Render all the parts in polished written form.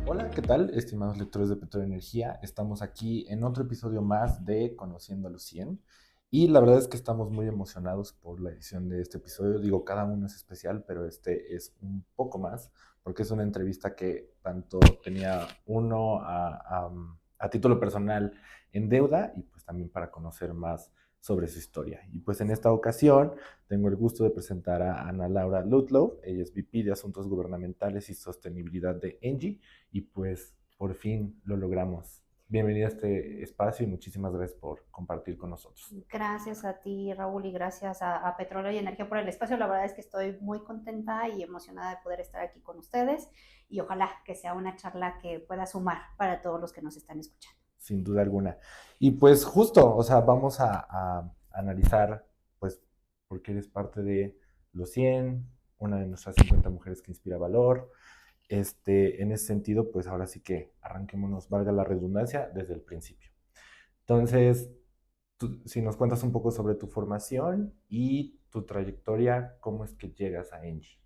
Hola, ¿qué tal, estimados lectores de Petróleo Energía? Estamos aquí en otro episodio más de Conociendo a los 100 y la verdad es que estamos muy emocionados por la edición de este episodio. Digo, cada uno es especial, pero este es un poco más porque es una entrevista que tanto tenía uno a título personal en deuda y pues también para conocer más sobre su historia. Y pues en esta ocasión tengo el gusto de presentar a Ana Laura Ludlow. Ella es VP de Asuntos Gubernamentales y Sostenibilidad de Engie y pues por fin lo logramos. Bienvenida a este espacio y muchísimas gracias por compartir con nosotros. Gracias a ti, Raúl, y gracias a Petróleo y Energía por el espacio. La verdad es que estoy muy contenta y emocionada de poder estar aquí con ustedes y ojalá que sea una charla que pueda sumar para todos los que nos están escuchando. Sin duda alguna. Y pues justo, o sea, vamos a analizar, pues, porque eres parte de los 100, una de nuestras 50 mujeres que inspira valor. En ese sentido, pues ahora sí que arranquémonos, valga la redundancia, desde el principio. Entonces, si nos cuentas un poco sobre tu formación y tu trayectoria, ¿cómo es que llegas a Engie?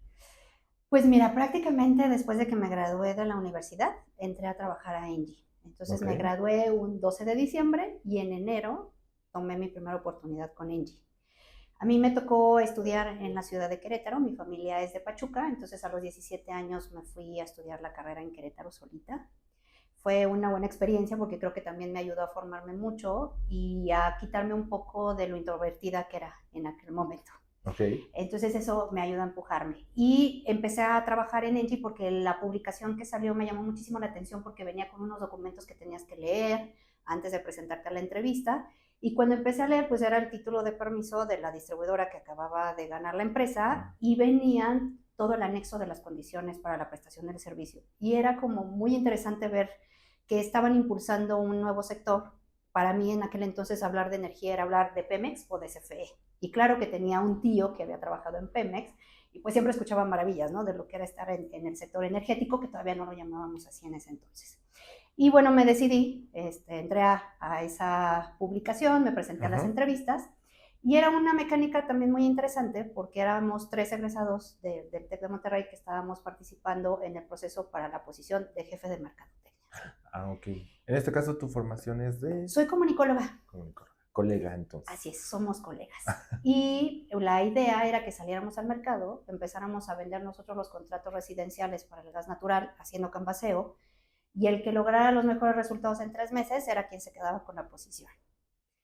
Pues mira, prácticamente después de que me gradué de la universidad, entré a trabajar a Engie. Entonces Ok. me gradué un 12 de diciembre y en enero tomé mi primera oportunidad con Engie. A mí me tocó estudiar en la ciudad de Querétaro, mi familia es de Pachuca, entonces a los 17 años me fui a estudiar la carrera en Querétaro solita. Fue una buena experiencia porque creo que también me ayudó a formarme mucho y a quitarme un poco de lo introvertida que era en aquel momento. Ok. Entonces eso me ayuda a empujarme. Y empecé a trabajar en Engie porque la publicación que salió me llamó muchísimo la atención porque venía con unos documentos que tenías que leer antes de presentarte a la entrevista. Y cuando empecé a leer, pues era el título de permiso de la distribuidora que acababa de ganar la empresa y venían todo el anexo de las condiciones para la prestación del servicio. Y era como muy interesante ver que estaban impulsando un nuevo sector. Para mí en aquel entonces hablar de energía era hablar de Pemex o de CFE. Y claro que tenía un tío que había trabajado en Pemex y pues siempre escuchaba maravillas, ¿no? De lo que era estar en el sector energético, que todavía no lo llamábamos así en ese entonces. Y bueno, me decidí, entré a esa publicación, me presenté a las Ajá. entrevistas y era una mecánica también muy interesante porque éramos tres egresados del TEC de Monterrey que estábamos participando en el proceso para la posición de jefe de mercadotecnia. Ah, ok. En este caso, tu formación es de Soy comunicóloga. colega, entonces. Así es, somos colegas. Y la idea era que saliéramos al mercado, empezáramos a vender nosotros los contratos residenciales para el gas natural, haciendo canvaseo, y el que lograra los mejores resultados en 3 meses era quien se quedaba con la posición.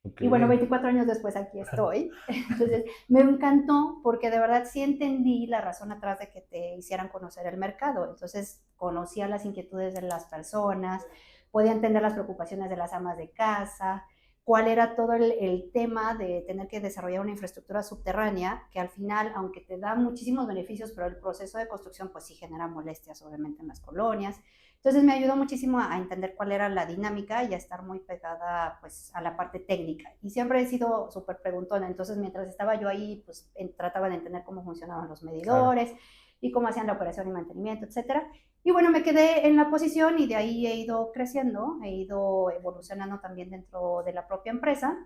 Ok. Y bueno, 24 años después aquí estoy. Entonces, me encantó porque de verdad sí entendí la razón atrás de que te hicieran conocer el mercado. Entonces, conocía las inquietudes de las personas, podía entender las preocupaciones de las amas de casa, cuál era todo el tema de tener que desarrollar una infraestructura subterránea, que al final, aunque te da muchísimos beneficios, pero el proceso de construcción pues sí genera molestias obviamente en las colonias. Entonces me ayudó muchísimo a entender cuál era la dinámica y a estar muy pegada pues a la parte técnica. Y siempre he sido súper preguntona, entonces mientras estaba yo ahí pues trataba de entender cómo funcionaban los Claro. medidores y cómo hacían la operación y mantenimiento, etcétera. Y bueno, me quedé en la posición y de ahí he ido creciendo, he ido evolucionando también dentro de la propia empresa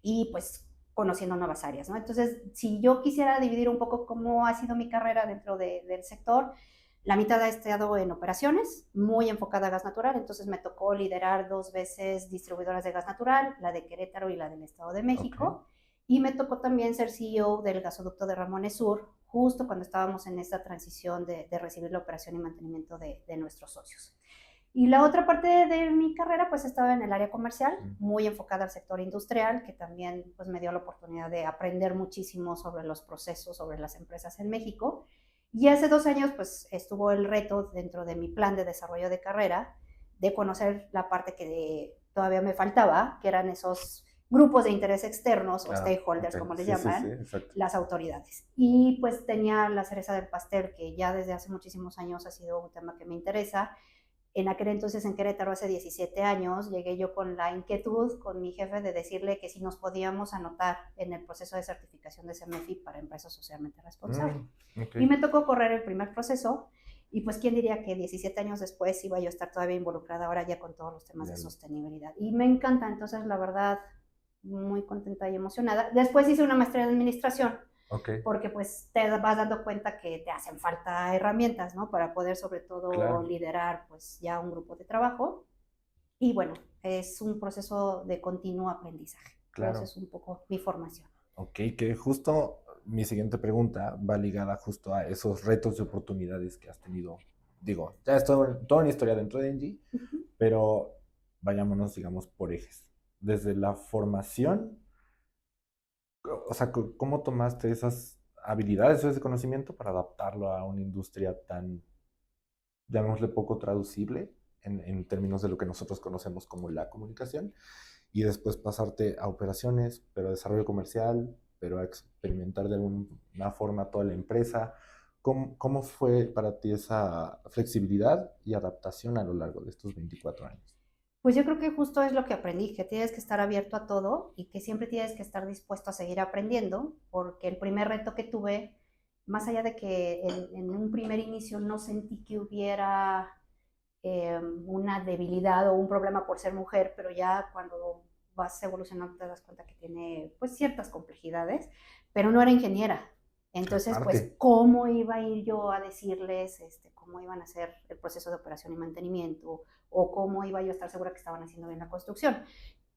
y pues conociendo nuevas áreas, ¿no? Entonces, si yo quisiera dividir un poco cómo ha sido mi carrera dentro del sector, la mitad ha estado en operaciones, muy enfocada a gas natural, entonces me tocó liderar 2 veces distribuidoras de gas natural, la de Querétaro y la del Estado de Ok. México, y me tocó también ser CEO del gasoducto de Ramones Sur, justo cuando estábamos en esta transición de recibir la operación y mantenimiento de nuestros socios. Y la otra parte de mi carrera pues estaba en el área comercial, Mm. muy enfocada al sector industrial, que también pues me dio la oportunidad de aprender muchísimo sobre los procesos, sobre las empresas en México. Y hace 2 años pues estuvo el reto dentro de mi plan de desarrollo de carrera de conocer la parte que todavía me faltaba, que eran esos grupos de interés externos o Ah, ok. stakeholders, como les Sí, sí, sí, llaman, exacto. las autoridades. Y pues tenía la cereza del pastel, que ya desde hace muchísimos años ha sido un tema que me interesa. En aquel entonces en Querétaro, hace 17 años, llegué yo con la inquietud con mi jefe de decirle que si nos podíamos anotar en el proceso de certificación de CMFI para empresas socialmente responsables. Mm, ok. Y me tocó correr el primer proceso y pues quién diría que 17 años después iba yo a estar todavía involucrada ahora ya con todos los temas de Ya sostenibilidad. Y me encanta, entonces la verdad, muy contenta y emocionada. Después hice una maestría en administración Ok, porque pues te vas dando cuenta que te hacen falta herramientas, ¿no? Para poder sobre todo claro, liderar pues ya un grupo de trabajo. Y bueno, es un proceso de continuo aprendizaje. Pero eso claro. es un poco mi formación. Ok, que justo mi siguiente pregunta va ligada justo a esos retos y oportunidades que has tenido. Digo, ya es toda una historia dentro de Engie, Ujú. pero vayámonos, digamos, por ejes. Desde la formación, o sea, ¿cómo tomaste esas habilidades o ese conocimiento para adaptarlo a una industria tan, llamémosle, poco traducible en términos de lo que nosotros conocemos como la comunicación? Y después pasarte a operaciones, pero a desarrollo comercial, pero a experimentar de alguna forma toda la empresa. ¿Cómo fue para ti esa flexibilidad y adaptación a lo largo de estos 24 años? Pues yo creo que justo es lo que aprendí, que tienes que estar abierto a todo y que siempre tienes que estar dispuesto a seguir aprendiendo, porque el primer reto que tuve, más allá de que en un primer inicio no sentí que hubiera una debilidad o un problema por ser mujer, pero ya cuando vas evolucionando te das cuenta que tiene pues ciertas complejidades, pero no era ingeniera. Entonces, pues, Aparte, ¿cómo iba a ir yo a decirles cómo iban a hacer el proceso de operación y mantenimiento? O cómo iba yo a estar segura que estaban haciendo bien la construcción.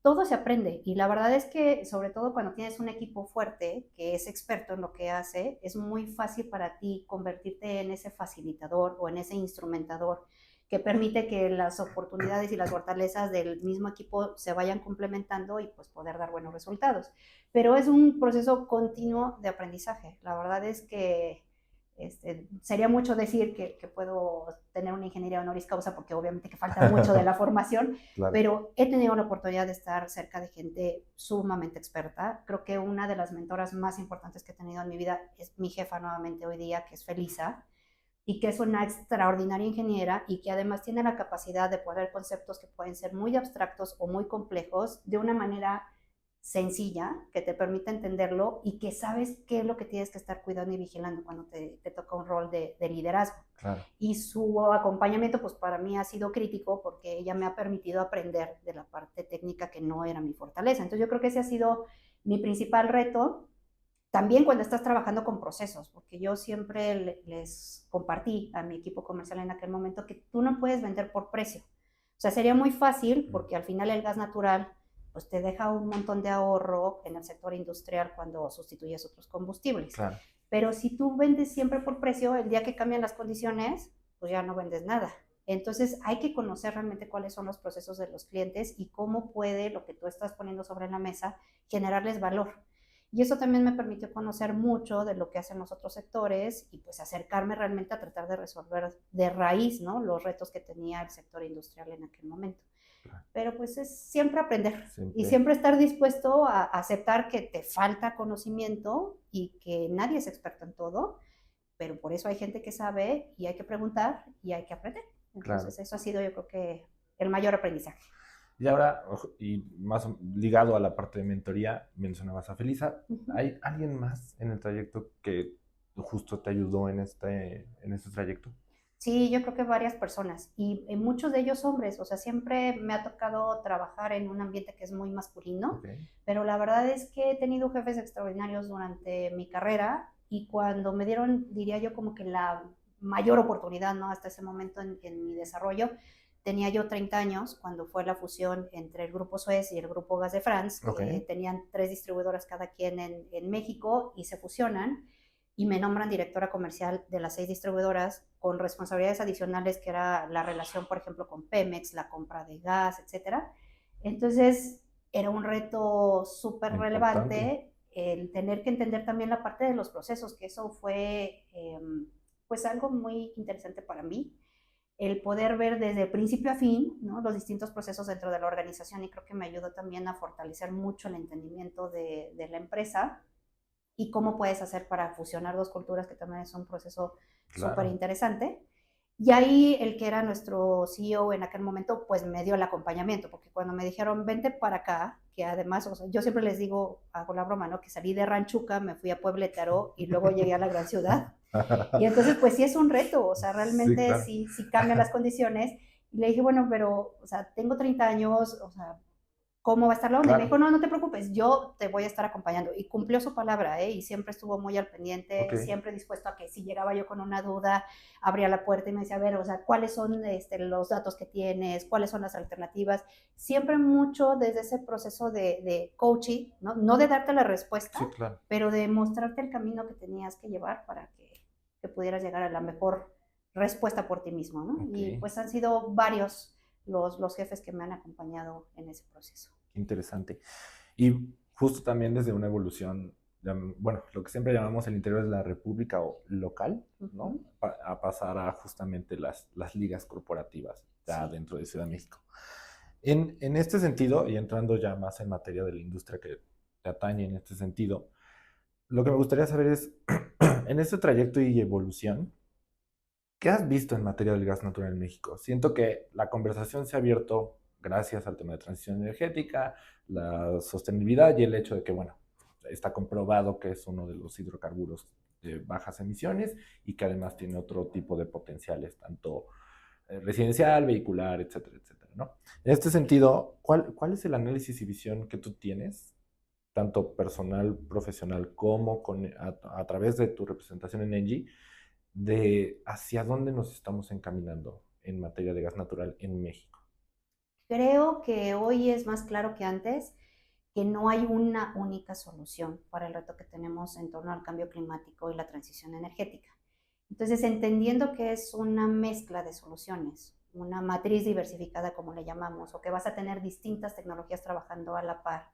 Todo se aprende y la verdad es que sobre todo cuando tienes un equipo fuerte que es experto en lo que hace, es muy fácil para ti convertirte en ese facilitador o en ese instrumentador que permite que las oportunidades y las fortalezas del mismo equipo se vayan complementando y pues poder dar buenos resultados. Pero es un proceso continuo de aprendizaje. La verdad es que sería mucho decir que puedo tener una ingeniería honoris causa porque obviamente que falta mucho de la formación, claro, pero he tenido la oportunidad de estar cerca de gente sumamente experta. Creo que una de las mentoras más importantes que he tenido en mi vida es mi jefa nuevamente hoy día, que es Felisa, y que es una extraordinaria ingeniera y que además tiene la capacidad de poner conceptos que pueden ser muy abstractos o muy complejos de una manera sencilla, que te permita entenderlo y que sabes qué es lo que tienes que estar cuidando y vigilando cuando te toca un rol de liderazgo. claro. Y su acompañamiento, pues para mí ha sido crítico porque ella me ha permitido aprender de la parte técnica que no era mi fortaleza. Entonces yo creo que ese ha sido mi principal reto. También cuando estás trabajando con procesos, porque yo siempre les compartí a mi equipo comercial en aquel momento que tú no puedes vender por precio. O sea, sería muy fácil Mm, porque al final el gas natural pues te deja un montón de ahorro en el sector industrial cuando sustituyes otros combustibles. claro, Pero si tú vendes siempre por precio, el día que cambian las condiciones, pues ya no vendes nada. Entonces hay que conocer realmente cuáles son los procesos de los clientes y cómo puede lo que tú estás poniendo sobre la mesa generarles valor. Y eso también me permitió conocer mucho de lo que hacen los otros sectores y pues acercarme realmente a tratar de resolver de raíz, ¿no? Los retos que tenía el sector industrial en aquel momento. claro. Pero pues es siempre aprender y Siempre, siempre estar dispuesto a aceptar que te falta conocimiento y que nadie es experto en todo, pero por eso hay gente que sabe y hay que preguntar y hay que aprender. claro. Entonces eso ha sido yo creo que el mayor aprendizaje. Y ahora, y más ligado a la parte de mentoría, mencionabas a Felisa. Uh -huh. ¿Hay alguien más en el trayecto que justo te ayudó en este trayecto? Sí, yo creo que varias personas y muchos de ellos hombres, o sea, siempre me ha tocado trabajar en un ambiente que es muy masculino, Ok, pero la verdad es que he tenido jefes extraordinarios durante mi carrera y cuando me dieron, diría yo, como que la mayor oportunidad, ¿no? Hasta ese momento en mi desarrollo, tenía yo 30 años cuando fue la fusión entre el Grupo Suez y el Grupo Gas de France, ok, que tenían 3 distribuidoras cada quien en México y se fusionan y me nombran directora comercial de las 6 distribuidoras con responsabilidades adicionales que era la relación, por ejemplo, con Pemex, la compra de gas, etcétera. Entonces, era un reto súper importante. relevante el tener que entender también la parte de los procesos, que eso fue pues algo muy interesante para mí, el poder ver desde principio a fin, ¿no? Los distintos procesos dentro de la organización y creo que me ayudó también a fortalecer mucho el entendimiento de la empresa y cómo puedes hacer para fusionar dos culturas, que también es un proceso súper Claro. interesante. Y ahí el que era nuestro CEO en aquel momento, pues me dio el acompañamiento, porque cuando me dijeron, vente para acá, que además, o sea, yo siempre les digo, hago la broma, ¿no? Que salí de Ranchuca, me fui a Puebletaro y luego llegué a la gran ciudad. Y entonces, pues sí es un reto, o sea, Sí, realmente claro. sí cambian las condiciones. Y le dije, bueno, pero, o sea, tengo 30 años, o sea, cómo va a estar la onda. Y me Claro, dijo, no, no te preocupes, yo te voy a estar acompañando. Y cumplió su palabra, ¿eh? Y siempre estuvo muy al ok, pendiente, siempre dispuesto a que si llegaba yo con una duda, abría la puerta y me decía, a ver, o sea, ¿cuáles son los datos que tienes? ¿Cuáles son las alternativas? Siempre mucho desde ese proceso de coaching, ¿no? No de darte la respuesta, sí, claro, pero de mostrarte el camino que tenías que llevar para que pudieras llegar a la mejor respuesta por ti mismo, ¿no? ok, Y pues han sido varios los jefes que me han acompañado en ese proceso. qué interesante. Y justo también desde una evolución, bueno, lo que siempre llamamos el interior de la república o local, ¿no? Ujú. A pasar a justamente las ligas corporativas ya Sí. dentro de Ciudad de México. En este sentido, y entrando ya más en materia de la industria que te atañe en este sentido, lo que me gustaría saber es, en este trayecto y evolución, ¿qué has visto en materia del gas natural en México? Siento que la conversación se ha abierto gracias al tema de transición energética, la sostenibilidad y el hecho de que, bueno, está comprobado que es uno de los hidrocarburos de bajas emisiones y que además tiene otro tipo de potenciales, tanto residencial, vehicular, etcétera, etcétera, ¿no? En este sentido, ¿cuál es el análisis y visión que tú tienes, tanto personal, profesional, como a través de tu representación en Engie, de hacia dónde nos estamos encaminando en materia de gas natural en México? Creo que hoy es más claro que antes que no hay una única solución para el reto que tenemos en torno al cambio climático y la transición energética. Entonces, entendiendo que es una mezcla de soluciones, una matriz diversificada como le llamamos, o que vas a tener distintas tecnologías trabajando a la par,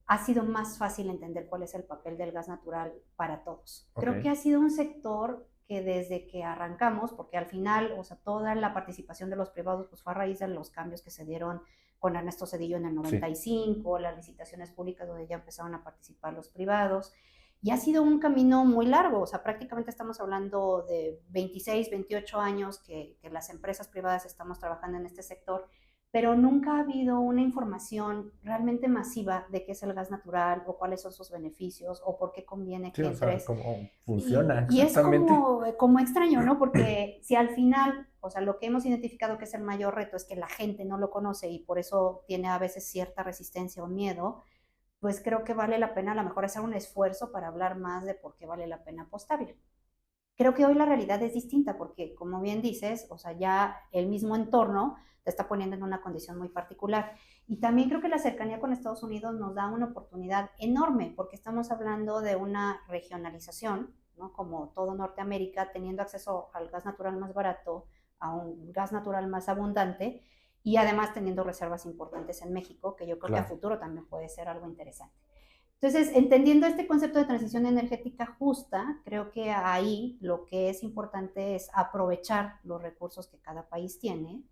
ha sido más fácil entender cuál es el papel del gas natural para todos. Ok, Creo que ha sido un sector que desde que arrancamos, porque al final, o sea, toda la participación de los privados pues fue a raíz de los cambios que se dieron con Ernesto Zedillo en el sí, 95, las licitaciones públicas donde ya empezaron a participar los privados, y ha sido un camino muy largo, o sea, prácticamente estamos hablando de 26, 28 años que las empresas privadas estamos trabajando en este sector, pero nunca ha habido una información realmente masiva de qué es el gas natural o cuáles son sus beneficios o por qué conviene sí, que o sea, entres. cómo Y, funciona y es exactamente. como extraño, ¿no? Porque si al final, o sea, lo que hemos identificado que es el mayor reto es que la gente no lo conoce y por eso tiene a veces cierta resistencia o miedo, pues creo que vale la pena a lo mejor hacer un esfuerzo para hablar más de por qué vale la pena apostarle. Creo que hoy la realidad es distinta porque, como bien dices, o sea, ya el mismo entorno te está poniendo en una condición muy particular. Y también creo que la cercanía con Estados Unidos nos da una oportunidad enorme porque estamos hablando de una regionalización, ¿no? Como todo Norteamérica, teniendo acceso al gas natural más barato, a un gas natural más abundante y además teniendo reservas importantes en México, que yo creo que a Claro, futuro también puede ser algo interesante. Entonces, entendiendo este concepto de transición energética justa, creo que ahí lo que es importante es aprovechar los recursos que cada país tiene.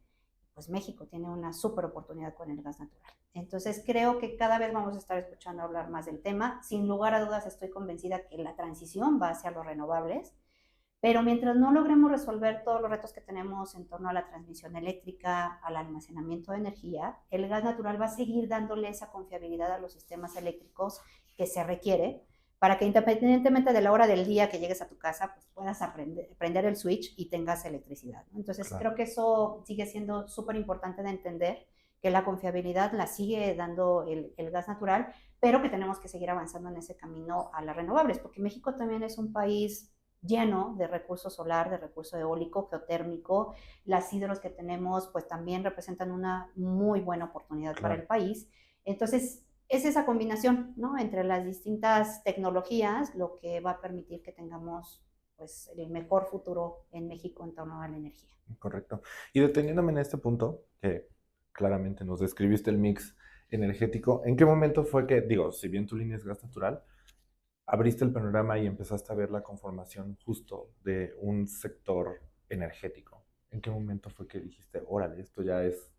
Pues México tiene una súper oportunidad con el gas natural. Entonces, creo que cada vez vamos a estar escuchando hablar más del tema. Sin lugar a dudas, estoy convencida que la transición va hacia los renovables, pero mientras no logremos resolver todos los retos que tenemos en torno a la transmisión eléctrica, al almacenamiento de energía, el gas natural va a seguir dándole esa confiabilidad a los sistemas eléctricos que se requiere para que independientemente de la hora del día que llegues a tu casa, pues puedas prender el switch y tengas electricidad, ¿no? Entonces claro. creo que eso sigue siendo súper importante de entender, que la confiabilidad la sigue dando el gas natural, pero que tenemos que seguir avanzando en ese camino a las renovables, porque México también es un país lleno de recurso solar, de recurso eólico, geotérmico. Las hidros que tenemos pues también representan una muy buena oportunidad para el Claro, país. Entonces, es esa combinación, ¿no? Entre las distintas tecnologías lo que va a permitir que tengamos pues el mejor futuro en México en torno a la energía. correcto. Y deteniéndome en este punto, que claramente nos describiste el mix energético, ¿en qué momento fue que, digo, si bien tu línea es gas natural, abriste el panorama y empezaste a ver la conformación justo de un sector energético? ¿En qué momento fue que dijiste, órale, esto ya es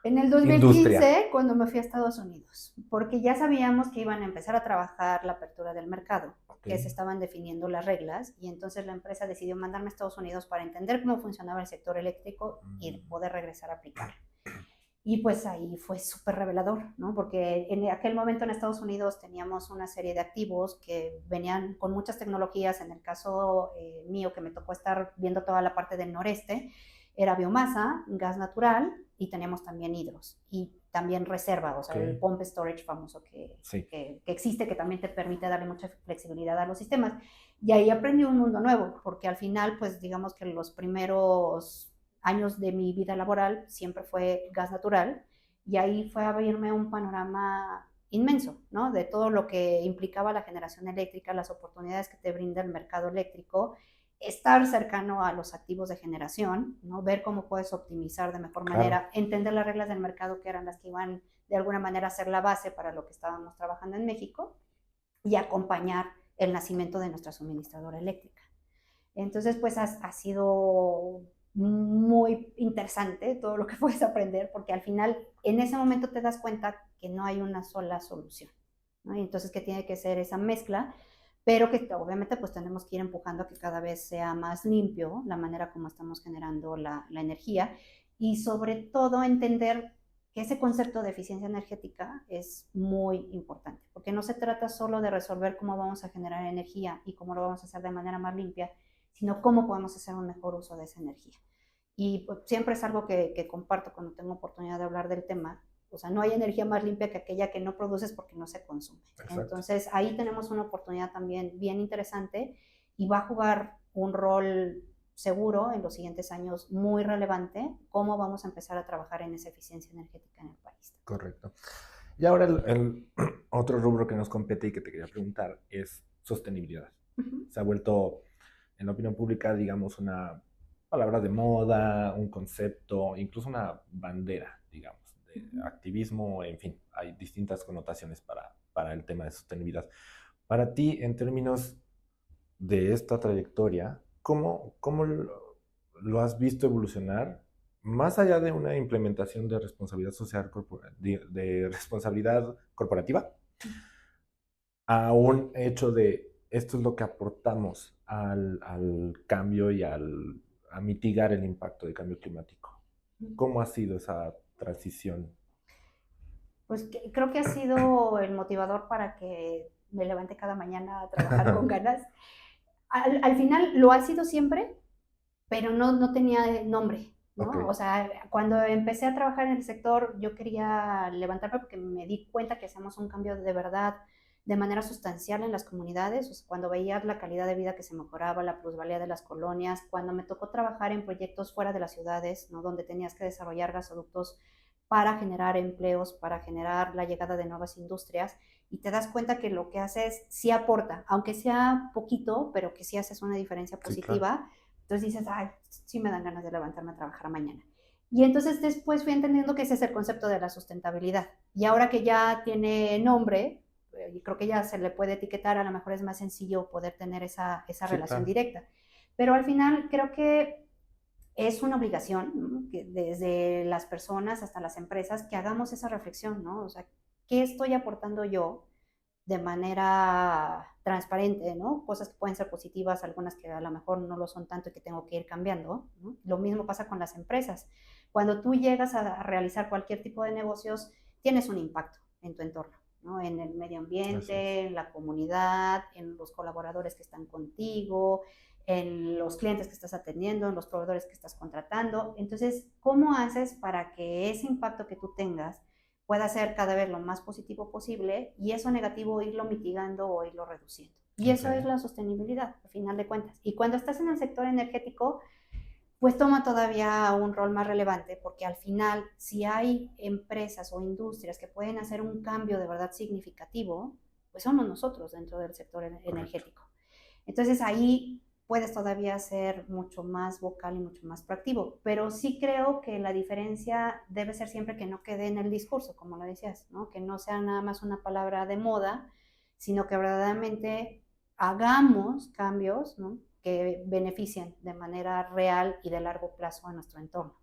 En el industria? 2015, cuando me fui a Estados Unidos, porque ya sabíamos que iban a empezar a trabajar la apertura del mercado, Ok. que se estaban definiendo las reglas, y entonces la empresa decidió mandarme a Estados Unidos para entender cómo funcionaba el sector eléctrico y Mm, poder regresar a aplicar. Y pues ahí fue súper revelador, ¿no? Porque en aquel momento en Estados Unidos teníamos una serie de activos que venían con muchas tecnologías. En el caso mío, que me tocó estar viendo toda la parte del noreste, era biomasa, gas natural y teníamos también hidros. Y también reserva, o sea, el pump storage famoso Sí. que existe, que también te permite darle mucha flexibilidad a los sistemas. Y ahí aprendí un mundo nuevo, porque al final, pues digamos que los primeros años de mi vida laboral siempre fue gas natural, y ahí fue abrirme un panorama inmenso, ¿no? De todo lo que implicaba la generación eléctrica, las oportunidades que te brinda el mercado eléctrico, estar cercano a los activos de generación, ¿no? Ver cómo puedes optimizar de mejor manera, entender las reglas del mercado que eran las que iban de alguna manera a ser la base para lo que estábamos trabajando en México y acompañar el nacimiento de nuestra suministradora eléctrica. Entonces, pues ha sido muy interesante todo lo que puedes aprender, porque al final, en ese momento te das cuenta que no hay una sola solución, ¿no? Y entonces que tiene que ser esa mezcla, pero que obviamente pues tenemos que ir empujando a que cada vez sea más limpio la manera como estamos generando la energía, y sobre todo entender que ese concepto de eficiencia energética es muy importante, porque no se trata solo de resolver cómo vamos a generar energía y cómo lo vamos a hacer de manera más limpia, sino cómo podemos hacer un mejor uso de esa energía. Y pues, siempre es algo que comparto cuando tengo oportunidad de hablar del tema. O sea, no hay energía más limpia que aquella que no produces porque no se consume. Exacto. Entonces, ahí tenemos una oportunidad también bien interesante, y va a jugar un rol seguro en los siguientes años muy relevante, cómo vamos a empezar a trabajar en esa eficiencia energética en el país. Correcto. Y ahora el otro rubro que nos compete y que te quería preguntar es sostenibilidad. Se ha vuelto en la opinión pública, digamos, una palabra de moda, un concepto, incluso una bandera, digamos, de activismo, en fin, hay distintas connotaciones para el tema de sostenibilidad. Para ti, en términos de esta trayectoria, ¿cómo lo has visto evolucionar más allá de una implementación de responsabilidad social, de responsabilidad corporativa, a un hecho de esto es lo que aportamos al cambio y a mitigar el impacto del cambio climático? ¿Cómo ha sido esa transición? Pues creo que ha sido el motivador para que me levante cada mañana a trabajar con ganas. Al final lo ha sido siempre, pero no tenía nombre, ¿no? Okay. O sea, cuando empecé a trabajar en el sector, yo quería levantarme porque me di cuenta que hacemos un cambio de verdad, de manera sustancial en las comunidades. O sea, cuando veía la calidad de vida que se mejoraba, la plusvalía de las colonias, cuando me tocó trabajar en proyectos fuera de las ciudades, ¿no? Donde tenías que desarrollar gasoductos para generar empleos, para generar la llegada de nuevas industrias, y te das cuenta que lo que haces sí aporta, aunque sea poquito, pero que sí haces una diferencia positiva. Sí, claro. Entonces dices, ay, sí me dan ganas de levantarme a trabajar mañana. Y entonces después fui entendiendo que ese es el concepto de la sustentabilidad. Y ahora que ya tiene nombre, y creo que ya se le puede etiquetar, a lo mejor es más sencillo poder tener esa sí, relación claro. Directa. Pero al final creo que es una obligación, ¿no? Que desde las personas hasta las empresas, que hagamos esa reflexión, ¿no? O sea, ¿qué estoy aportando yo de manera transparente, ¿no? Cosas que pueden ser positivas, algunas que a lo mejor no lo son tanto y que tengo que ir cambiando, ¿no? Lo mismo pasa con las empresas. Cuando tú llegas a realizar cualquier tipo de negocios, tienes un impacto en tu entorno, ¿no? En el medio ambiente, en la comunidad, en los colaboradores que están contigo, en los clientes que estás atendiendo, en los proveedores que estás contratando. Entonces, ¿cómo haces para que ese impacto que tú tengas pueda ser cada vez lo más positivo posible, y eso negativo irlo mitigando o irlo reduciendo? Y okay. Eso es la sostenibilidad, al final de cuentas. Y cuando estás en el sector energético, pues toma todavía un rol más relevante, porque al final, si hay empresas o industrias que pueden hacer un cambio de verdad significativo, pues somos nosotros dentro del sector energético. Entonces ahí puedes todavía ser mucho más vocal y mucho más proactivo, pero sí creo que la diferencia debe ser siempre que no quede en el discurso, como lo decías, ¿no? Que no sea nada más una palabra de moda, sino que verdaderamente hagamos cambios, ¿no? Que beneficien de manera real y de largo plazo a nuestro entorno.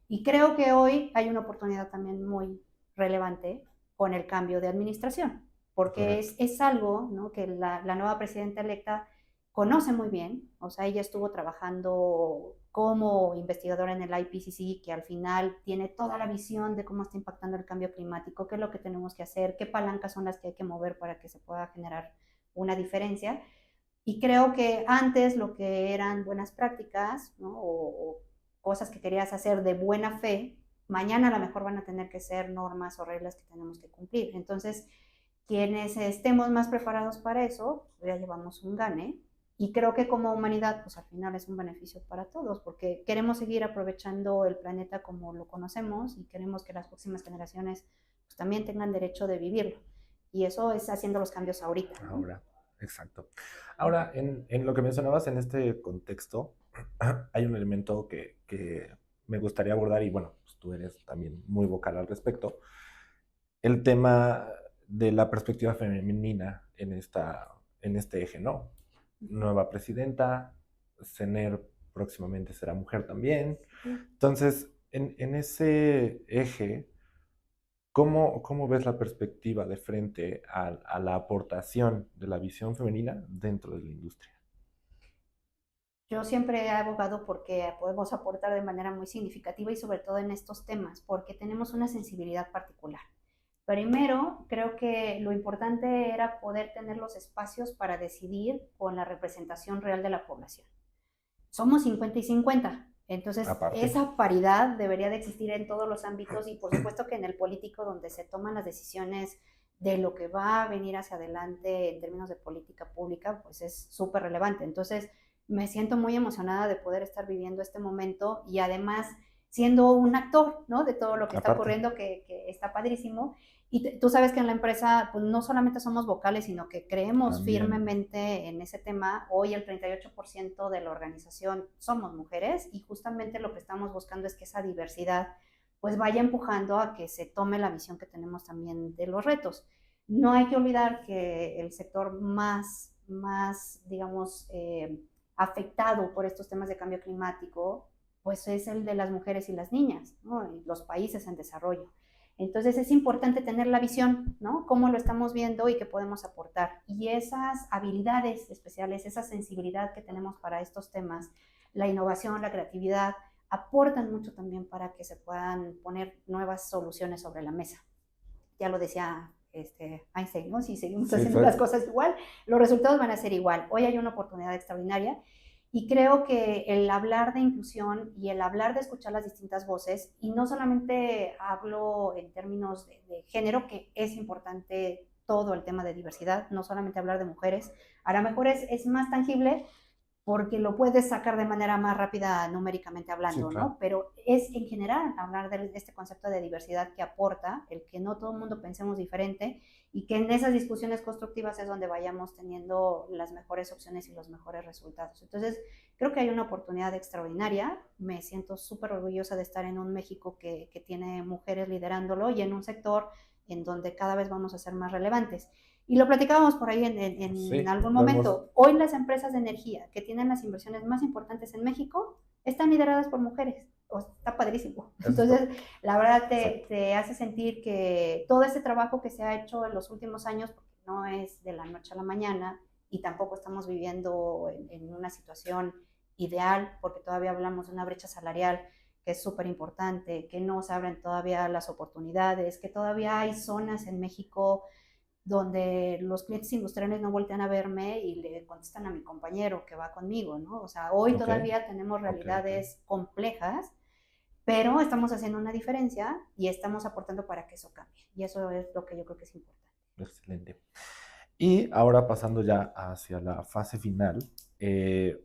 Y creo que hoy hay una oportunidad también muy relevante con el cambio de administración, porque es algo, ¿no? Que la nueva presidenta electa conoce muy bien. O sea, ella estuvo trabajando como investigadora en el IPCC, que al final tiene toda la visión de cómo está impactando el cambio climático, qué es lo que tenemos que hacer, qué palancas son las que hay que mover para que se pueda generar una diferencia. Y creo que antes lo que eran buenas prácticas, ¿no? o cosas que querías hacer de buena fe, mañana a lo mejor van a tener que ser normas o reglas que tenemos que cumplir. Entonces, quienes estemos más preparados para eso, pues ya llevamos un gane. Y creo que como humanidad, pues al final es un beneficio para todos, porque queremos seguir aprovechando el planeta como lo conocemos y queremos que las próximas generaciones pues, también tengan derecho de vivirlo. Y eso es haciendo los cambios ahorita, ¿no? Ahora, exacto. Ahora, en lo que mencionabas en este contexto, hay un elemento que me gustaría abordar y bueno, pues tú eres también muy vocal al respecto, el tema de la perspectiva femenina en este eje, ¿no? Nueva presidenta, Cener próximamente será mujer también. Entonces, en ese eje, ¿cómo ves la perspectiva de frente a la aportación de la visión femenina dentro de la industria? Yo siempre he abogado porque podemos aportar de manera muy significativa y sobre todo en estos temas, porque tenemos una sensibilidad particular. Primero, creo que lo importante era poder tener los espacios para decidir con la representación real de la población. Somos 50 y 50, entonces Aparte, esa paridad debería de existir en todos los ámbitos y por supuesto que en el político donde se toman las decisiones de lo que va a venir hacia adelante en términos de política pública, pues es súper relevante. Entonces, me siento muy emocionada de poder estar viviendo este momento y además siendo un actor, ¿no? De todo lo que está aparte, ocurriendo, que está padrísimo. Y tú sabes que en la empresa pues, no solamente somos vocales, sino que creemos también, firmemente en ese tema. Hoy el 38% de la organización somos mujeres y justamente lo que estamos buscando es que esa diversidad pues vaya empujando a que se tome la visión que tenemos también de los retos. No hay que olvidar que el sector más digamos, afectado por estos temas de cambio climático, pues es el de las mujeres y las niñas, ¿no? Y los países en desarrollo. Entonces es importante tener la visión, ¿no? Cómo lo estamos viendo y qué podemos aportar. Y esas habilidades especiales, esa sensibilidad que tenemos para estos temas, la innovación, la creatividad, aportan mucho también para que se puedan poner nuevas soluciones sobre la mesa. Ya lo decía Einstein, ¿no? Si seguimos sí, haciendo las cosas igual, los resultados van a ser igual. Hoy hay una oportunidad extraordinaria y creo que el hablar de inclusión y el hablar de escuchar las distintas voces, y no solamente hablo en términos de género, que es importante todo el tema de diversidad, no solamente hablar de mujeres, a lo mejor es más tangible porque lo puedes sacar de manera más rápida numéricamente sí, hablando, claro. ¿no? Pero es en general hablar de este concepto de diversidad que aporta, el que no todo el mundo pensemos diferente y que en esas discusiones constructivas es donde vayamos teniendo las mejores opciones y los mejores resultados. Entonces, creo que hay una oportunidad extraordinaria. Me siento súper orgullosa de estar en un México que tiene mujeres liderándolo y en un sector en donde cada vez vamos a ser más relevantes. Y lo platicábamos por ahí en Sí, algún lo hemos, momento. Hoy las empresas de energía que tienen las inversiones más importantes en México están lideradas por mujeres. O sea, está padrísimo. eso está, Entonces, la verdad exacto. te hace sentir que todo este trabajo que se ha hecho en los últimos años, porque no es de la noche a la mañana y tampoco estamos viviendo en una situación ideal, porque todavía hablamos de una brecha salarial que es súper importante, que no se abren todavía las oportunidades, que todavía hay zonas en México donde los clientes industriales no voltean a verme y le contestan a mi compañero que va conmigo, ¿no? O sea, hoy Ok, todavía tenemos ok. realidades complejas, pero estamos haciendo una diferencia y estamos aportando para que eso cambie. Y eso es lo que yo creo que es importante. Excelente. Y ahora pasando ya hacia la fase final, eh,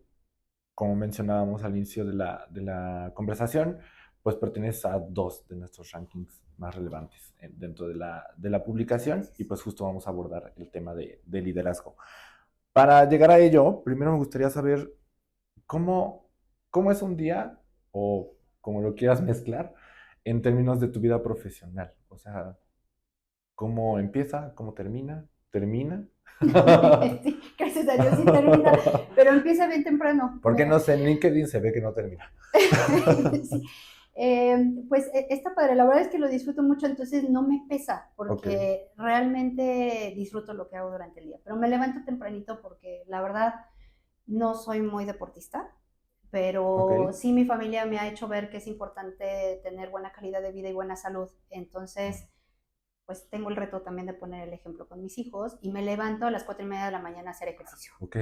como mencionábamos al inicio de la conversación, pues pertenece a dos de nuestros rankings más relevantes dentro de la Muchas publicación y gracias. pues justo vamos a abordar el tema de liderazgo. Para llegar a ello, primero me gustaría saber cómo, cómo es un día o como lo quieras mezclar en términos de tu vida profesional. O sea, cómo empieza, cómo termina, termina. Sí, gracias a Dios sí termina, pero empieza bien temprano. Porque no sé, en LinkedIn se ve que no termina. Sí. Pues está padre, la verdad es que lo disfruto mucho, entonces no me pesa, Ok, porque realmente disfruto lo que hago durante el día, pero me levanto tempranito porque la verdad no soy muy deportista, ok, pero sí mi familia me ha hecho ver que es importante tener buena calidad de vida y buena salud, entonces pues tengo el reto también de poner el ejemplo con mis hijos y me levanto a las 4:30 de la mañana a hacer ejercicio. ok.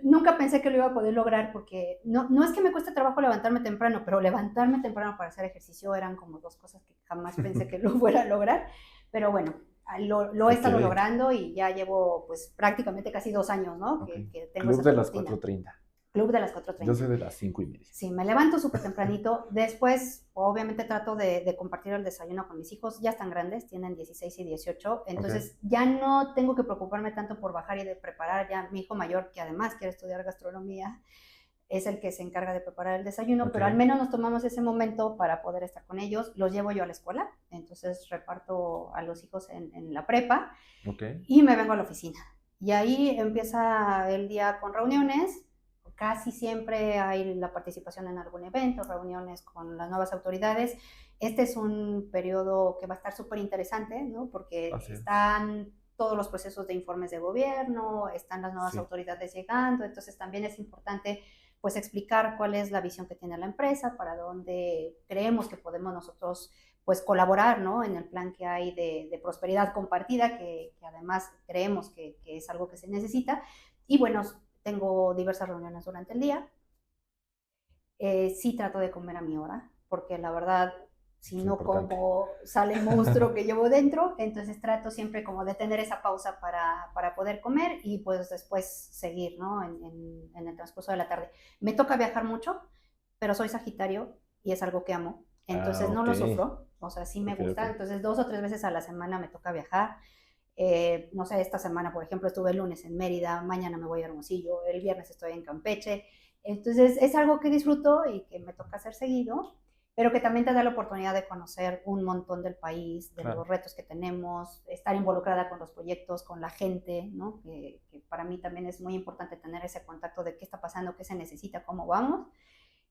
Nunca pensé que lo iba a poder lograr porque no es que me cueste trabajo levantarme temprano, pero levantarme temprano para hacer ejercicio eran como dos cosas que jamás pensé que lo fuera a lograr. Pero bueno, lo he Ok, estado logrando y ya llevo pues prácticamente casi 2 años, ¿no? ok. Que tengo Club esa de las rutina. 4:30. Club de las Yo 4:30. soy de las 5:30. Sí, me levanto súper tempranito. Después, obviamente, trato de compartir el desayuno con mis hijos. Ya están grandes, tienen 16 y 18. Ok, Entonces, ya no tengo que preocuparme tanto por bajar y de preparar. Ya mi hijo mayor, que además quiere estudiar gastronomía, es el que se encarga de preparar el desayuno. ok, Pero al menos nos tomamos ese momento para poder estar con ellos. Los llevo yo a la escuela. Entonces, reparto a los hijos en la prepa ok. y me vengo a la oficina. Y ahí empieza el día con reuniones. Casi siempre hay la participación en algún evento, reuniones con las nuevas autoridades. Este es un periodo que va a estar súper interesante, ¿no? Porque Así es. están todos los procesos de informes de gobierno, están las nuevas Sí, autoridades llegando, entonces también es importante pues explicar cuál es la visión que tiene la empresa, para dónde creemos que podemos nosotros pues colaborar, ¿no? En el plan que hay de prosperidad compartida, que además creemos que es algo que se necesita. Y bueno, tengo diversas reuniones durante el día. Sí trato de comer a mi hora, porque la verdad, si es no importante. como, sale el monstruo que llevo dentro. Entonces trato siempre como de tener esa pausa para poder comer y pues después seguir, ¿no? En el transcurso de la tarde. Me toca viajar mucho, pero soy Sagitario y es algo que amo. Ah, Entonces no ok, lo sufro, o sea, sí me ok, ok. gusta. Entonces 2 o 3 veces a la semana me toca viajar. No sé, esta semana, por ejemplo, estuve el lunes en Mérida, mañana me voy a Hermosillo, el viernes estoy en Campeche. Entonces es algo que disfruto y que me toca hacer seguido, pero que también te da la oportunidad de conocer un montón del país, de Claro. los retos que tenemos, estar involucrada con los proyectos, con la gente, ¿no? Que para mí también es muy importante tener ese contacto de qué está pasando, qué se necesita, cómo vamos.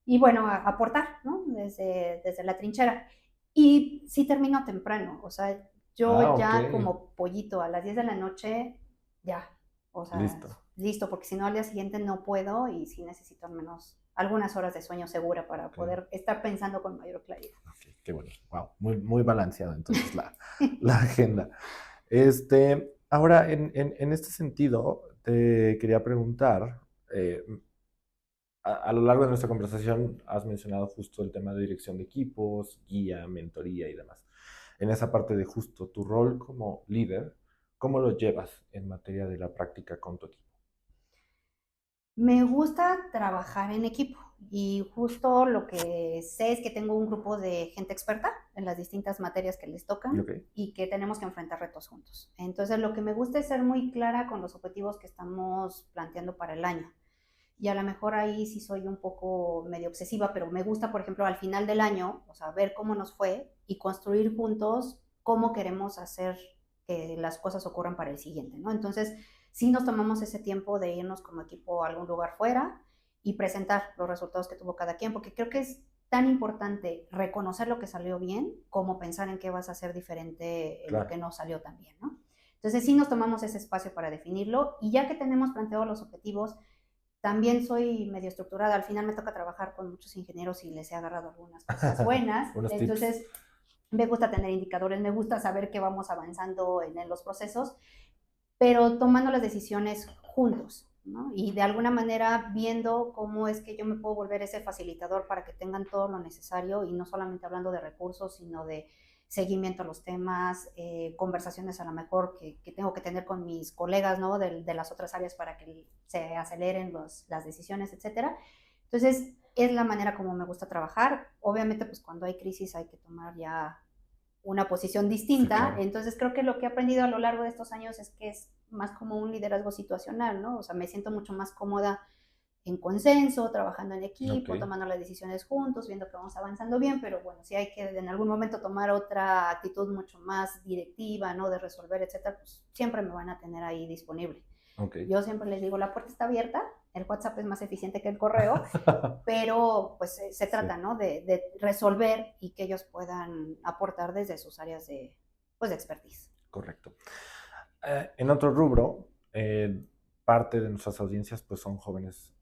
Y bueno, aportar, ¿no? Desde la trinchera. Y sí termino temprano, o sea, Ah, yo ok. ya como pollito a las 10 de la noche, ya, o sea, Listo. listo, porque si no al día siguiente no puedo y sí necesito al menos algunas horas de sueño segura para Ok, poder estar pensando con mayor claridad. ok, qué bueno. Wow, muy, muy balanceado entonces la agenda. Ahora, en este sentido, te quería preguntar, eh, a lo largo de nuestra conversación has mencionado justo el tema de dirección de equipos, guía, mentoría y demás. En esa parte de justo tu rol como líder, ¿cómo lo llevas en materia de la práctica con tu equipo? Me gusta trabajar en equipo y justo lo que sé es que tengo un grupo de gente experta en las distintas materias que les tocan Ok, y que tenemos que enfrentar retos juntos. Entonces, lo que me gusta es ser muy clara con los objetivos que estamos planteando para el año. Y a lo mejor ahí sí soy un poco medio obsesiva, pero me gusta, por ejemplo, al final del año, o sea, ver cómo nos fue y construir juntos cómo queremos hacer que las cosas ocurran para el siguiente, ¿no? Entonces, sí nos tomamos ese tiempo de irnos como equipo a algún lugar fuera y presentar los resultados que tuvo cada quien, porque creo que es tan importante reconocer lo que salió bien como pensar en qué vas a hacer diferente en lo que claro. no salió tan bien, ¿no? Entonces sí nos tomamos ese espacio para definirlo y ya que tenemos planteados los objetivos, también soy medio estructurada. Al final me toca trabajar con muchos ingenieros y les he agarrado algunas cosas buenas. Unos tips. Entonces, me gusta tener indicadores, me gusta saber que vamos avanzando en los procesos, pero tomando las decisiones juntos, ¿no? Y de alguna manera viendo cómo es que yo me puedo volver ese facilitador para que tengan todo lo necesario y no solamente hablando de recursos, sino de seguimiento a los temas, conversaciones a lo mejor que tengo que tener con mis colegas, ¿no? De las otras áreas para que se aceleren las decisiones, etcétera. Entonces, es la manera como me gusta trabajar. Obviamente, pues cuando hay crisis hay que tomar ya una posición Sí, distinta. claro. Entonces creo que lo que he aprendido a lo largo de estos años es que es más como un liderazgo situacional, ¿no? O sea, me siento mucho más cómoda en consenso, trabajando en Ok, equipo, tomando las decisiones juntos, viendo que vamos avanzando bien, pero bueno, si hay que en algún momento tomar otra actitud mucho más directiva, ¿no? De resolver, etcétera, pues siempre me van a tener ahí disponible. ok. Yo siempre les digo, la puerta está abierta, el WhatsApp es más eficiente que el correo, pero pues se Sí, trata, ¿no? De resolver y que ellos puedan aportar desde sus áreas pues, de expertise. correcto. En otro rubro, parte de nuestras audiencias pues son jóvenes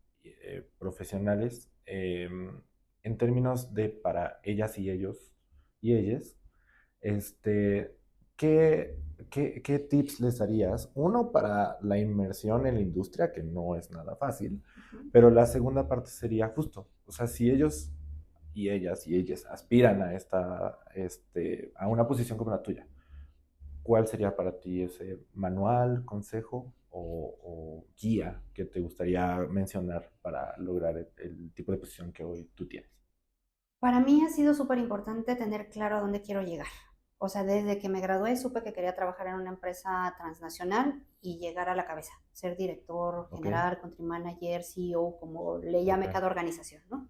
profesionales. En términos de para ellas y ellos y ellas, este, ¿qué tips les darías? Uno, para la inmersión en la industria, que no es nada fácil, pero la segunda parte sería justo, o sea, si ellos y ellas aspiran a a una posición como la tuya, ¿cuál sería para ti ese manual, consejo o guía que te gustaría mencionar para lograr el tipo de posición que hoy tú tienes? Para mí ha sido súper importante tener claro a dónde quiero llegar. O sea, desde que me gradué supe que quería trabajar en una empresa transnacional y llegar a la cabeza, ser director Ok, general, country manager, CEO, como le llame súper. cada organización, ¿no?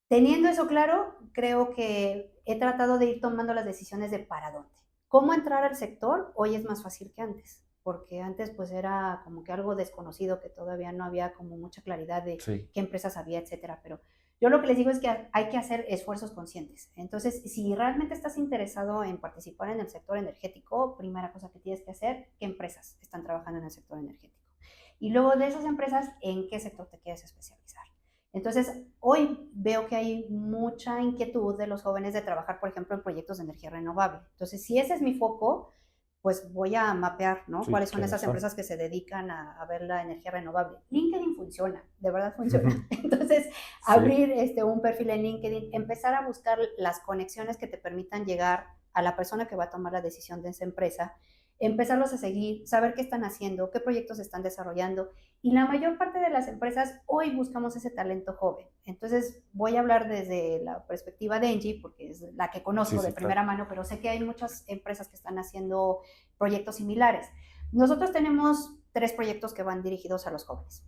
Teniendo eso claro, creo que he tratado de ir tomando las decisiones de para dónde. ¿Cómo entrar al sector? Hoy es más fácil que antes, porque antes pues era como que algo desconocido, que todavía no había como mucha claridad de Sí, qué empresas había, etcétera. Pero yo lo que les digo es que hay que hacer esfuerzos conscientes. Entonces, si realmente estás interesado en participar en el sector energético, primera cosa que tienes que hacer, ¿qué empresas están trabajando en el sector energético? Y luego de esas empresas, ¿en qué sector te quieres especializar? Entonces, hoy veo que hay mucha inquietud de los jóvenes de trabajar, por ejemplo, en proyectos de energía renovable. Entonces, si ese es mi foco, pues voy a mapear, ¿no? sí, ¿Cuáles son ¿quiénes esas son? empresas que se dedican a ver la energía renovable? LinkedIn funciona, de verdad funciona. Entonces, Sí, abrir un perfil en LinkedIn, empezar a buscar las conexiones que te permitan llegar a la persona que va a tomar la decisión de esa empresa, empezarlos a seguir, saber qué están haciendo, qué proyectos están desarrollando. Y la mayor parte de las empresas hoy buscamos ese talento joven. Entonces voy a hablar desde la perspectiva de Engie, porque es la que sí, conozco de sí, claro. primera mano, pero sé que hay muchas empresas que están haciendo proyectos similares. Nosotros tenemos 3 proyectos que van dirigidos a los jóvenes.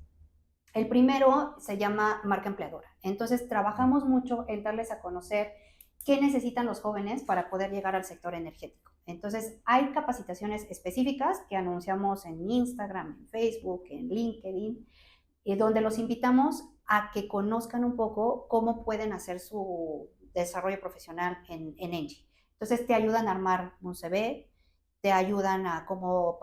El primero se llama marca empleadora. Entonces, Mm, trabajamos mucho en darles a conocer qué necesitan los jóvenes para poder llegar al sector energético. Entonces, hay capacitaciones específicas que anunciamos en Instagram, en Facebook, en LinkedIn, donde los invitamos a que conozcan un poco cómo pueden hacer su desarrollo profesional en Engie. Entonces, te ayudan a armar un CV, te ayudan a cómo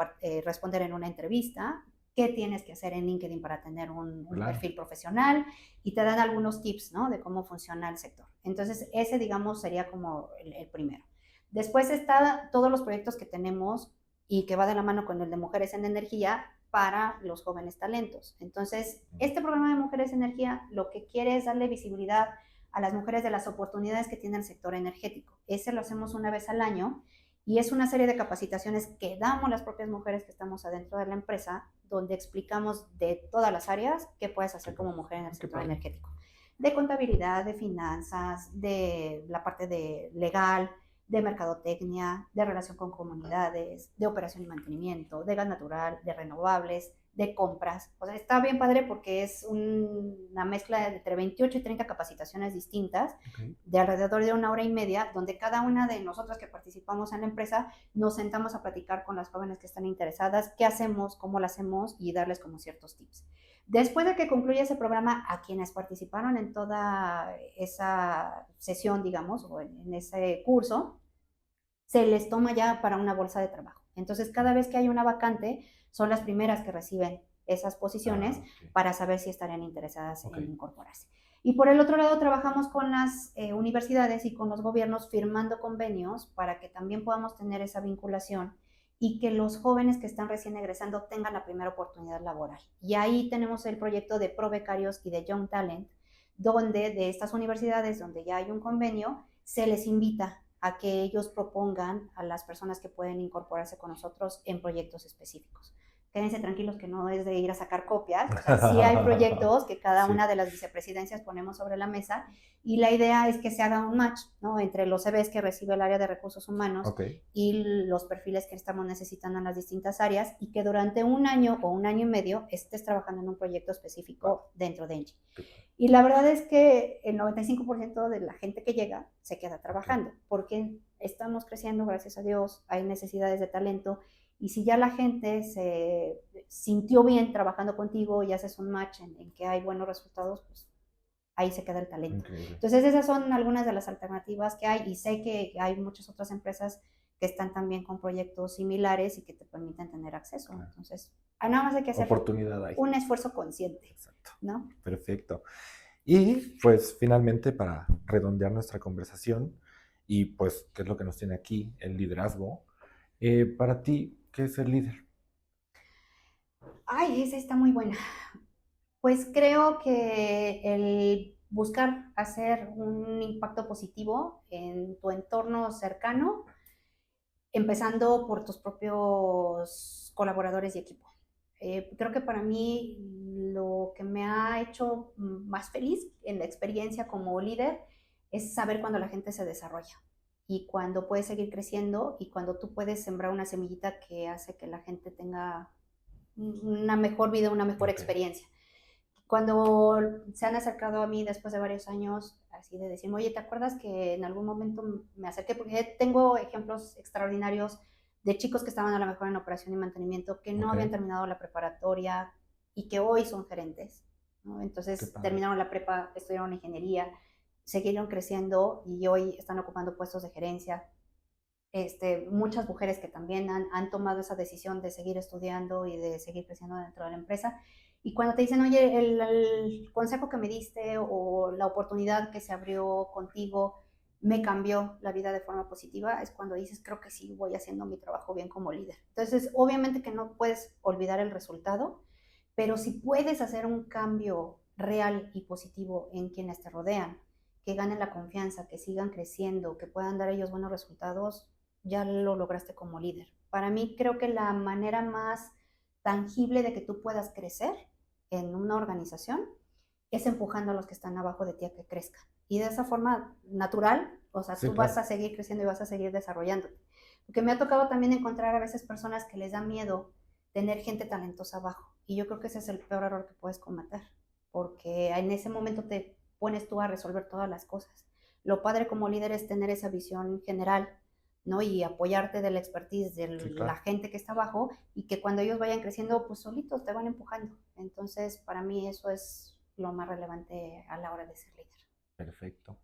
responder en una entrevista, qué tienes que hacer en LinkedIn para tener un claro. perfil profesional y te dan algunos tips, ¿no? De cómo funciona el sector. Entonces, ese, digamos, sería como el primero. Después está todos los proyectos que tenemos y que va de la mano con el de Mujeres en Energía para los jóvenes talentos. Entonces, este programa de Mujeres en Energía lo que quiere es darle visibilidad a las mujeres de las oportunidades que tiene el sector energético. Ese lo hacemos una vez al año y es una serie de capacitaciones que damos las propias mujeres que estamos adentro de la empresa, donde explicamos de todas las áreas qué puedes hacer como mujer en el Qué sector padre. energético. De contabilidad, de finanzas, de la parte de legal, de mercadotecnia, de relación con comunidades, de operación y mantenimiento, de gas natural, de renovables, de compras. O sea, está bien padre porque es una mezcla de entre 28 y 30 capacitaciones distintas Ok. de alrededor de 1 hora y media, donde cada una de nosotras que participamos en la empresa nos sentamos a platicar con las jóvenes que están interesadas, qué hacemos, cómo lo hacemos y darles como ciertos tips. Después de que concluya ese programa, a quienes participaron en toda esa sesión, digamos, o en ese curso, se les toma ya para una bolsa de trabajo. Entonces, cada vez que hay una vacante, son las primeras que reciben esas posiciones Ah, ok. para saber si estarían interesadas Ok. en incorporarse. Y por el otro lado, trabajamos con las universidades y con los gobiernos firmando convenios para que también podamos tener esa vinculación y que los jóvenes que están recién egresando tengan la primera oportunidad laboral. Y ahí tenemos el proyecto de Provecarios y de Young Talent, donde de estas universidades, donde ya hay un convenio, se les invita a que ellos propongan a las personas que pueden incorporarse con nosotros en proyectos específicos. Quédense tranquilos que no es de ir a sacar copias, o sea, sí hay proyectos que cada Sí, una de las vicepresidencias ponemos sobre la mesa y la idea es que se haga un match, ¿no? Entre los CVs que recibe el área de recursos humanos ok. y los perfiles que estamos necesitando en las distintas áreas y que durante un año o un año y medio estés trabajando en un proyecto Wow, específico dentro de Engie. qué padre. Y la verdad es que el 95% de la gente que llega se queda Ok. trabajando, porque estamos creciendo, gracias a Dios, hay necesidades de talento, y si ya la gente se sintió bien trabajando contigo y haces un match en que hay buenos resultados, pues ahí se queda el talento. Increíble. Entonces esas son algunas de las alternativas que hay y sé que hay muchas otras empresas que están también con proyectos similares y que te permiten tener acceso. Claro. Entonces, nada más hay que hacer Oportunidad hay. un esfuerzo consciente, Exacto. ¿no? Perfecto. Y pues finalmente para redondear nuestra conversación y pues qué es lo que nos tiene aquí, el liderazgo, Para ti, ¿qué es ser líder? Ay, esa está muy buena. Pues creo que el buscar hacer un impacto positivo en tu entorno cercano, empezando por tus propios colaboradores y equipo. Creo que para mí lo que me ha hecho más feliz en la experiencia como líder es saber cuando la gente se desarrolla y cuando puede seguir creciendo y cuando tú puedes sembrar una semillita que hace que la gente tenga una mejor vida, una mejor Ok, experiencia. Cuando se han acercado a mí después de varios años, así de decirme, oye, ¿te acuerdas que en algún momento me acerqué? Porque tengo ejemplos extraordinarios de chicos que estaban a lo mejor en operación y mantenimiento, que no ok, habían terminado la preparatoria y que hoy son gerentes, ¿no? qué Entonces padre. terminaron la prepa, estudiaron ingeniería, siguieron creciendo y hoy están ocupando puestos de gerencia. Muchas mujeres que también han tomado esa decisión de seguir estudiando y de seguir creciendo dentro de la empresa. Y cuando te dicen, oye, el consejo que me diste o la oportunidad que se abrió contigo me cambió la vida de forma positiva, es cuando dices, creo que sí, voy haciendo mi trabajo bien como líder. Entonces, obviamente que no puedes olvidar el resultado, pero si puedes hacer un cambio real y positivo en quienes te rodean, que ganen la confianza, que sigan creciendo, que puedan dar ellos buenos resultados, ya lo lograste como líder. Para mí creo que la manera más tangible de que tú puedas crecer en una organización es empujando a los que están abajo de ti a que crezcan. Y de esa forma natural, o sea, Sí, tú vas claro. a seguir creciendo y vas a seguir desarrollándote. Porque me ha tocado también encontrar a veces personas que les da miedo tener gente talentosa abajo. Y yo creo que ese es el peor error que puedes cometer. Porque en ese momento te pones tú a resolver todas las cosas. Lo padre como líder es tener esa visión general, ¿no? Y apoyarte de la expertise de Sí, la claro. gente que está abajo y que cuando ellos vayan creciendo, pues solitos te van empujando. Entonces, para mí eso es lo más relevante a la hora de ser líder. Perfecto.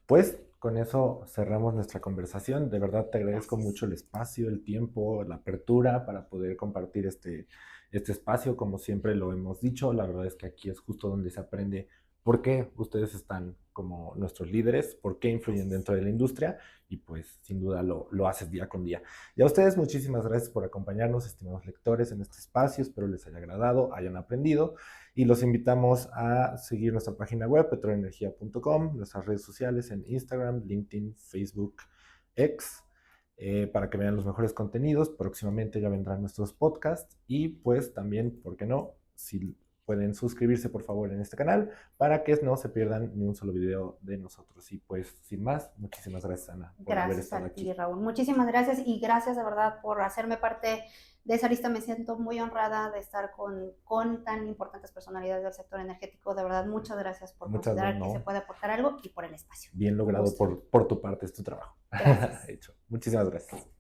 Pues con eso cerramos nuestra conversación. De verdad te agradezco Gracias. mucho el espacio, el tiempo, la apertura para poder compartir este espacio. Como siempre lo hemos dicho, la verdad es que aquí es justo donde se aprende por qué ustedes están como nuestros líderes, por qué influyen Gracias. dentro de la industria y pues sin duda lo haces día con día. Y a ustedes muchísimas gracias por acompañarnos, estimados lectores, en este espacio. Espero les haya agradado, hayan aprendido y los invitamos a seguir nuestra página web, petrolenergia.com, nuestras redes sociales en Instagram, LinkedIn, Facebook, X, para que vean los mejores contenidos. Próximamente ya vendrán nuestros podcasts y pues también, ¿por qué no? Si pueden suscribirse por favor en este canal para que no se pierdan ni un solo video de nosotros. Y pues sin más, muchísimas gracias Ana por haber Gracias estado a ti, aquí. Raúl. Muchísimas gracias y gracias de verdad por hacerme parte de esa lista. Me siento muy honrada de estar con tan importantes personalidades del sector energético. De verdad, muchas gracias por Muchas gracias, considerar que se no, puede aportar algo y por el espacio. bien Un logrado gusto. por tu parte, es tu trabajo. Gracias. Hecho. Muchísimas gracias.